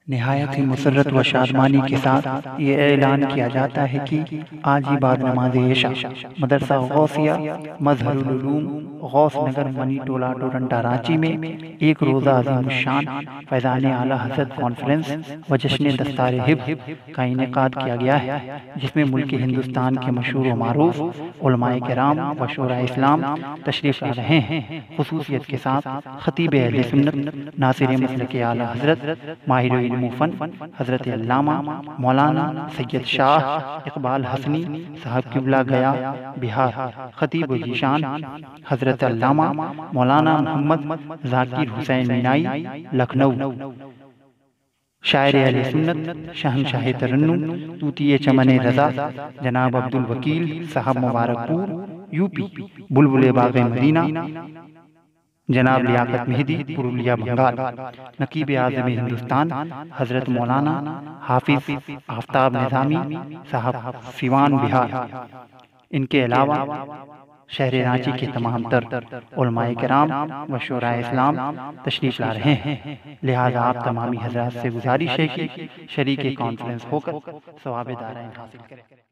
نہایت ہی مسرت و شادمانی کے ساتھ یہ اعلان کیا جاتا ہے کہ آج ہی بعد نماز عشاء مدرسہ غوثیہ مظہر العلوم غوث نگر منی ٹولہ ڈورنٹا رانچی میں ایک روزہ عظیم الشان فیضان اعلیٰ حضرت کانفرنس و جشن دستار حفظ کا انعقاد کیا گیا ہے، جس میں ملک ہندوستان کے مشہور و معروف علماء کرام و شورائے اسلام تشریف لا رہے ہیں۔ خصوصیت کے ساتھ خطیب اہل سنت ناصر مسلک اعلیٰ حضرت ماہر علم و فن حضرت علامہ مولانا سید شاہ اقبال حسنی صاحب قبلہ گیا بہار، خطیب و ذیشان حضرت علامہ مولانا محمد ذاکر حسین مینائی لکھنؤ، شاعر اہل سنت شہنشاہ ترنم طوطی چمن رضا جناب عبد الوکیل صاحب مبارک پور یو پی، بلبل باغ مدینہ جناب لیاقت مہدی پرولیا بنگال، نقیب اعظم ہندوستان حضرت مولانا حافظ آفتاب نظامی صاحب سیوان بہار۔ ان کے علاوہ شہر رانچی کے تمام تر علماء کرام و شورائے اسلام تشریف لا رہے ہیں، لہذا آپ تمامی حضرات سے گزارش ہے کہ شریک کانفرنس ہو کر ثواب دارین حاصل کریں۔